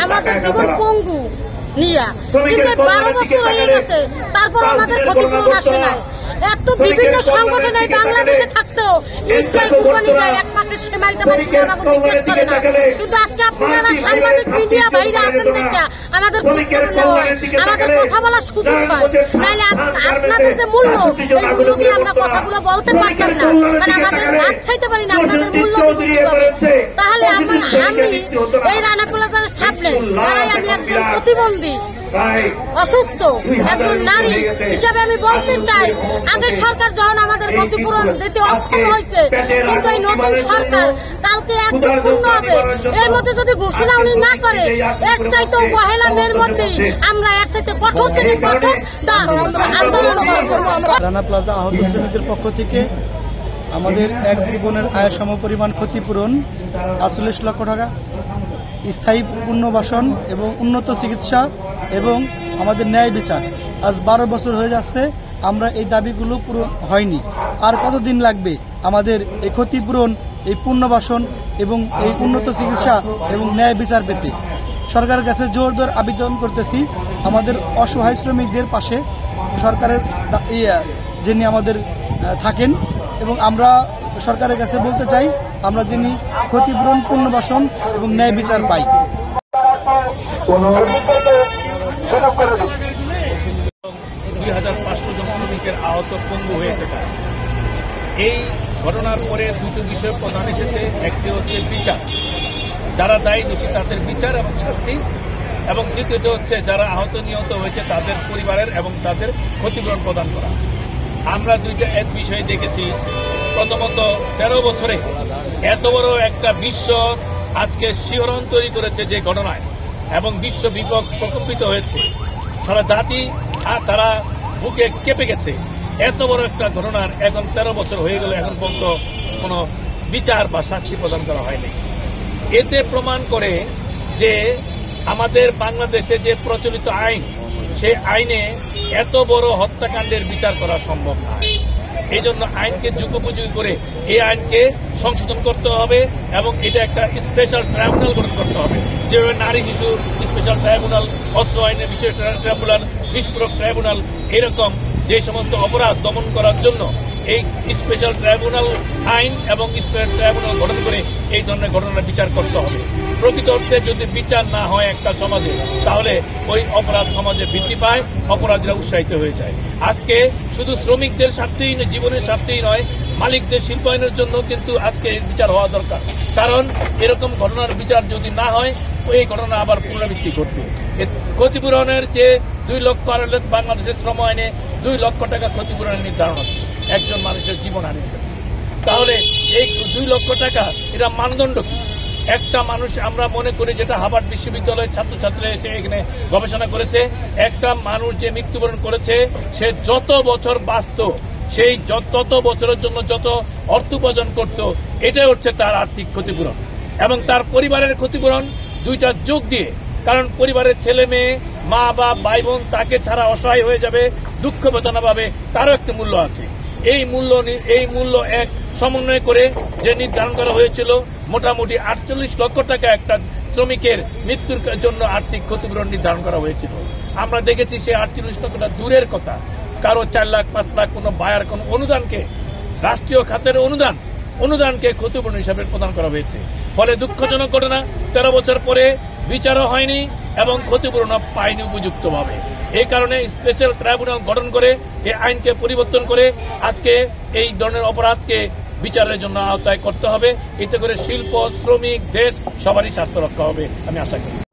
আমাদের জীবন পঙ্গু নিয়া, কিন্তু 12 বছর হয়ে গেছে, তারপর আমাদের ক্ষতিপূরণ আসে নাই। এত বিভিন্ন সংগঠন এই বাংলাদেশে থাকতেও ঈদ যায়, কুরবানি যায়, এক পাকের সেমাইটা বাড়িতে আমাকে জিজ্ঞেস করে না। কিন্তু আজকে আপনারা সাংবাদিক মিডিয়া ভাইরা আছেন দেখে আমাদের খোঁজখবর নেওয়া হয়, আমাদের কথা বলার সুযোগ পায়। নাইলে আপনাদের যে মূল্য, এই মূল্য দিয়ে আমরা কথাগুলো বলতে পারতাম না, কারণ আমাদের ভাত খাইতে পারি না, আপনাদের মূল্য দিবে কিভাবে? তাহলে আমি এই রানা প্লাজার সামনে দাঁড়াই, আমি একজন প্রতিবন্ধী অসুস্থ একজন নারী হিসাবে আমি বলতে চাই, আগে সরকার যখন আমাদের ক্ষতিপূরণ দিতে অক্ষম হয়েছে, কিন্তু এই নতুন সরকার কালকে একদিন পূর্ণ হবে, এর মধ্যে যদি ঘোষণা উনি না করে, এর চাইতে 1 মের মধ্যেই আমরা এর চাইতে কঠোর থেকে কঠোর আন্দোলন করবো। রানা প্লাজা আহত শ্রমিকদের পক্ষ থেকে আমাদের এক জীবনের আয় সমপরিমাণ ক্ষতিপূরণ 48 লক্ষ টাকা, স্থায়ী পুনর্বাসন এবং উন্নত চিকিৎসা এবং আমাদের ন্যায় বিচার। আজ 12 বছর হয়ে যাচ্ছে, আমরা এই দাবিগুলো পূরণ হয়নি। আর কতদিন লাগবে আমাদের এই ক্ষতিপূরণ, এই পুনর্বাসন এবং এই উন্নত চিকিৎসা এবং ন্যায় বিচার পেতে? সরকারের কাছে জোর আবেদন করতেছি, আমাদের অসহায় শ্রমিকদের পাশে সরকারের যিনি আমাদের থাকেন, এবং আমরা সরকারের কাছে বলতে চাই, আমরা যিনি ক্ষতিপূরণ, পুনর্বাসন এবং ন্যায় বিচার পাই। 2500 জন শ্রমিকের আহত পঙ্গু হয়েছে। এই ঘটনার পরে দুটো বিষয় প্রধান এসেছে, একটি হচ্ছে বিচার, যারা দায়ী দোষী তাদের বিচার এবং শাস্তি, এবং দ্বিতীয়ত হচ্ছে যারা আহত নিহত হয়েছে তাদের পরিবারের এবং তাদের ক্ষতিপূরণ প্রদান করা। আমরা দুইটা এক বিষয় দেখেছি। প্রথমত 13 বছরে এত বড় একটা বিশ্ব আজকে শিহরণ তৈরি করেছে যে ঘটনায়, এবং বিশ্ব বিপদ প্রকম্পিত হয়েছে, সারা জাতি তারা বুকে কেঁপে গেছে। এত বড় একটা ঘটনার এখন 13 বছর হয়ে গেল, এখন পর্যন্ত কোনো বিচার বা শাস্তি প্রদান করা হয়নি। এতে প্রমাণ করে যে আমাদের বাংলাদেশে যে প্রচলিত আইন, সেই আইনে এত বড় হত্যাকাণ্ডের বিচার করা সম্ভব নয়। এই জন্য আইনকে যুগোপযোগী করে এই আইনকে সংশোধন করতে হবে, এবং এটা একটা স্পেশাল ট্রাইব্যুনাল গঠন করতে হবে। যেভাবে নারী শিশু স্পেশাল ট্রাইব্যুনাল, অস্ত্র আইনের বিশেষ ট্রাইব্যুনাল, বিস্ফোরক ট্রাইব্যুনাল, এরকম যে সমস্ত অপরাধ দমন করার জন্য এই স্পেশাল ট্রাইব্যুনাল আইন এবং স্পেশাল ট্রাইব্যুনাল গঠন করে এই ধরনের ঘটনার বিচার করতে হবে। প্রকৃত অর্থে যদি বিচার না হয় একটা সমাজে, তাহলে ওই অপরাধ সমাজে বৃদ্ধি পায়, অপরাধীরা উৎসাহিত হয়ে যায়। আজকে শুধু শ্রমিকদের স্বার্থেই জীবনের স্বার্থেই নয়, মালিকদের শিল্পায়নের জন্য কিন্তু আজকে এর বিচার হওয়া দরকার। কারণ এরকম ঘটনার বিচার যদি না হয়, এই ঘটনা আবার পুনরাবৃত্তি ঘটবে। ক্ষতিপূরণের যে 2 লক্ষ, বাংলাদেশের শ্রম আইনে 2 লক্ষ টাকা ক্ষতিপূরণের নির্ধারণ আছে একজন মানুষের জীবন হানির জন্য। তাহলে এই 2 লক্ষ টাকা, এটা মানদণ্ড কি? একটা মানুষ, আমরা মনে করি, যেটা হার্ভার্ড বিশ্ববিদ্যালয়ের ছাত্রছাত্রীরা এসে এখানে গবেষণা করেছে, একটা মানুষ যে মৃত্যুবরণ করেছে, সে যত বছর বাঁচত, সেই তত বছরের জন্য যত অর্থ উপার্জন করত, এটাই হচ্ছে তার আর্থিক ক্ষতিপূরণ। এবং তার পরিবারের ক্ষতিপূরণ দুইটা যোগ দিয়ে, কারণ পরিবারের ছেলে মেয়ে, মা বাপ, ভাই বোন তাকে ছাড়া অসহায় হয়ে যাবে, দুঃখ বেদনা পাবে, তারও একটা মূল্য আছে। এই মূল্য এক সমন্বয় করে যে নির্ধারণ করা হয়েছিল, মোটামুটি 48 লক্ষ টাকা একটা শ্রমিকের মৃত্যুর জন্য আর্থিক ক্ষতিপূরণ নির্ধারণ করা হয়েছিল। আমরা দেখেছি সে 48 লক্ষটা দূরের কথা, কারো 4 লাখ 5 লাখ কোনো বায়ার কোনো অনুদানকে, রাষ্ট্রীয় খাতের অনুদানকে ক্ষতিপূরণ হিসাবে প্রদান করা হয়েছে। ফলে দুঃখজনক ঘটনা, 13 বছর পরে বিচারও হয়নি এবং ক্ষতিপূরণ পায়নি উপযুক্তভাবে। এই কারণে স্পেশাল ট্রাইব্যুনাল গঠন করে এই আইনকে পরিবর্তন করে আজকে এই ধরনের অপরাধকে বিচারের জন্য আওতায় করতে হবে। এতে করে শিল্প, শ্রমিক, দেশ সবারই স্বার্থ রক্ষা হবে, আমি আশা করি।